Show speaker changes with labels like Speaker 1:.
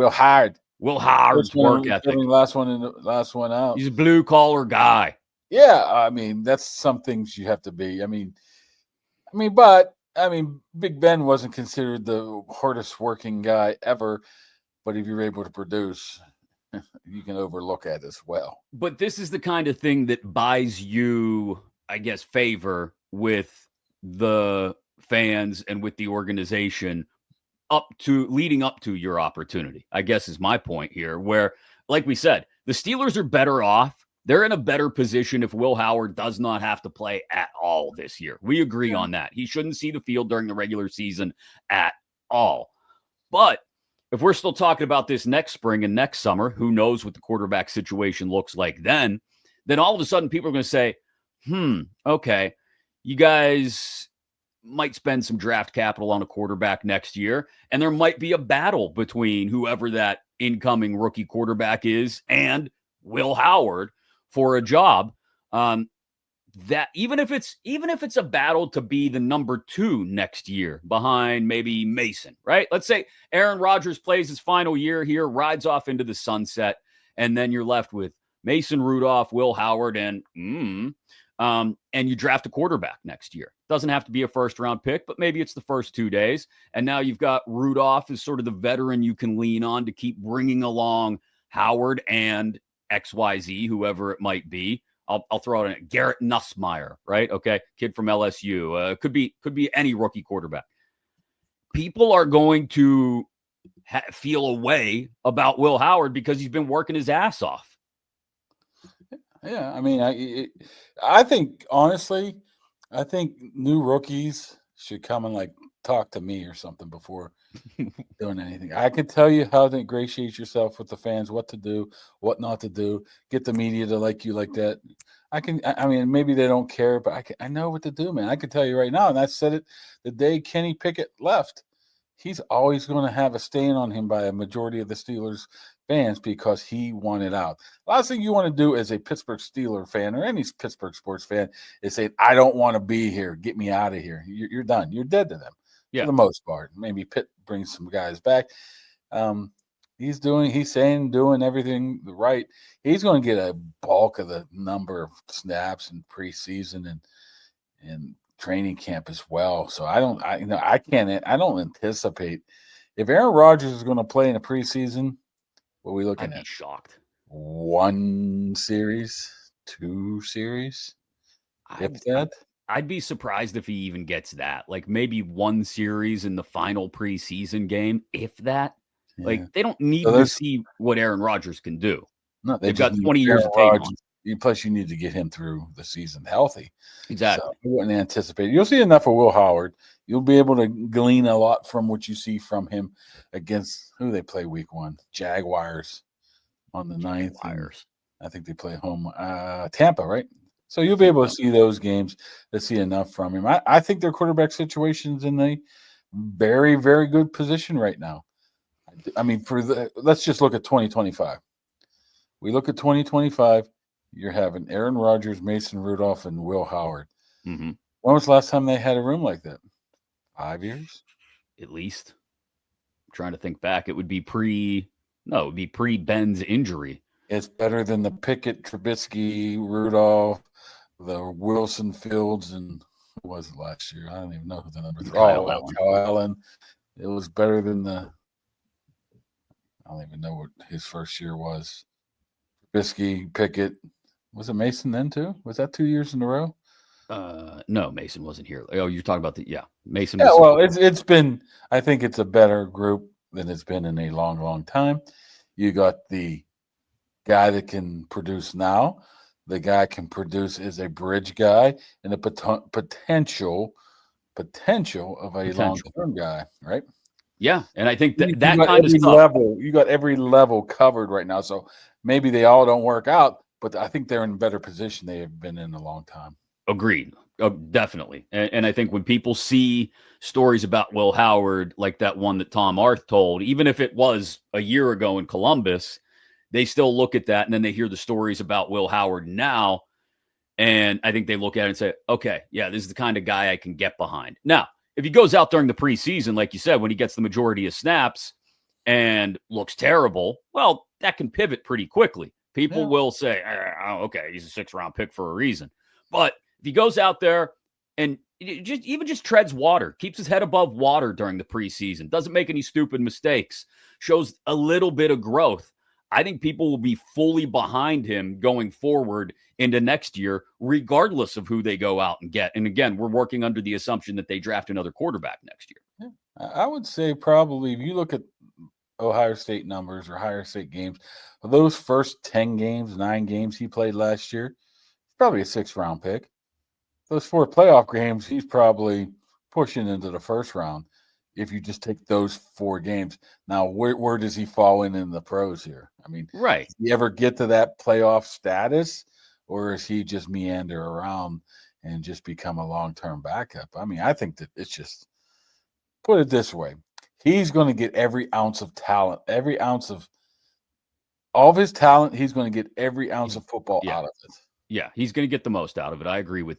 Speaker 1: Will Howard.
Speaker 2: Will Howard's work ethic.
Speaker 1: Last one out.
Speaker 2: He's a blue collar guy.
Speaker 1: Yeah, I mean, that's some things you have to be. I mean, Big Ben wasn't considered the hardest working guy ever, but if you're able to produce, you can overlook it as well.
Speaker 2: But this is the kind of thing that buys you, I guess, favor with the fans and with the organization leading up to your opportunity, I guess is my point here, where, like we said, the Steelers are better off. They're in a better position if Will Howard does not have to play at all this year. We agree on that. He shouldn't see the field during the regular season at all. But if we're still talking about this next spring and next summer, who knows what the quarterback situation looks like then all of a sudden people are going to say, okay, you guys might spend some draft capital on a quarterback next year, and there might be a battle between whoever that incoming rookie quarterback is and Will Howard for a job. That even if it's a battle to be the number 2 next year behind maybe Mason, right? Let's say Aaron Rodgers plays his final year here, rides off into the sunset, and then you're left with Mason Rudolph, Will Howard, and you draft a quarterback next year. Doesn't have to be a first-round pick, but maybe it's the first 2 days. And now you've got Rudolph as sort of the veteran you can lean on to keep bringing along Howard and XYZ, whoever it might be. I'll throw it in Garrett Nussmeier, right? Okay, kid from LSU. Could be any rookie quarterback. People are going to feel a way about Will Howard because he's been working his ass off.
Speaker 1: Yeah, I mean, I think honestly, new rookies should come and talk to me or something before doing anything. I can tell you how to ingratiate yourself with the fans, what to do, what not to do, get the media to like you like that. I mean, maybe they don't care, but I know what to do, man. I can tell you right now, and I said it the day Kenny Pickett left. He's always going to have a stain on him by a majority of the Steelers fans because he wanted out. Last thing you want to do as a Pittsburgh Steeler fan or any Pittsburgh sports fan is say, I don't want to be here. Get me out of here. You're done. You're dead to them for the most part. Maybe Pitt brings some guys back. He's doing everything right. He's going to get a bulk of the number of snaps in preseason and training camp as well. So I don't anticipate if Aaron Rodgers is going to play in a preseason. What are we looking at?
Speaker 2: I'd be shocked.
Speaker 1: 1 series, 2 series, if that.
Speaker 2: I'd be surprised if he even gets that. Like maybe 1 series in the final preseason game, if that. Yeah. Like they don't need to see what Aaron Rodgers can do.
Speaker 1: No,
Speaker 2: they've got 20 years of tape on.
Speaker 1: Plus, you need to get him through the season healthy.
Speaker 2: Exactly.
Speaker 1: So I wouldn't anticipate. You'll see enough of Will Howard. You'll be able to glean a lot from what you see from him against who they play week 1. Jaguars on the 9th. I think they play home Tampa, right? So you'll be able to see those games to see enough from him. I think their quarterback situation's in a very, very good position right now. I mean, let's just look at 2025. We look at 2025. You're having Aaron Rodgers, Mason Rudolph, and Will Howard.
Speaker 2: Mm-hmm.
Speaker 1: When was the last time they had a room like that? 5 years?
Speaker 2: At least. I'm trying to think back. It would be pre-Ben's injury.
Speaker 1: It's better than the Pickett, Trubisky, Rudolph, the Wilson Fields, and who was it last year? I don't even know who the number 3. Kyle Allen. It was better than I don't even know what his first year was. Trubisky, Pickett. Was it Mason then too? Was that 2 years in a row?
Speaker 2: No, Mason wasn't here. Oh, you're talking about Mason.
Speaker 1: Yeah, well, it's been. I think it's a better group than it's been in a long, long time. You got the guy that can produce now. The guy can produce as a bridge guy and the potential of a long-term guy, right?
Speaker 2: Yeah, and I think that kind of stuff.
Speaker 1: You got every level covered right now. So maybe they all don't work out, but I think they're in a better position they have been in a long time.
Speaker 2: Agreed. Definitely. And I think when people see stories about Will Howard, like that one that Tom Arth told, even if it was a year ago in Columbus, they still look at that and then they hear the stories about Will Howard now. And I think they look at it and say, okay, yeah, this is the kind of guy I can get behind. Now, if he goes out during the preseason, like you said, when he gets the majority of snaps and looks terrible, well, that can pivot pretty quickly. People
Speaker 1: Yeah.
Speaker 2: will say, oh, okay, he's a 6th-round pick for a reason. But if he goes out there and just treads water, keeps his head above water during the preseason, doesn't make any stupid mistakes, shows a little bit of growth, I think people will be fully behind him going forward into next year, regardless of who they go out and get. And again, we're working under the assumption that they draft another quarterback next year.
Speaker 1: Yeah. I would say probably if you look at Ohio State numbers or Ohio State games, those first 10 games, 9 games he played last year, probably a 6th-round pick. Those 4 playoff games, he's probably pushing into the 1st round if you just take those 4 games. Now, where does he fall in the pros here? I mean,
Speaker 2: Right.
Speaker 1: does he ever get to that playoff status, or is he just meander around and just become a long-term backup? I mean, I think that it's just, put it this way, he's going to get every ounce of talent, every ounce of all of his talent. He's going to get every ounce of football out of it.
Speaker 2: Yeah, he's going to get the most out of it. I agree with that.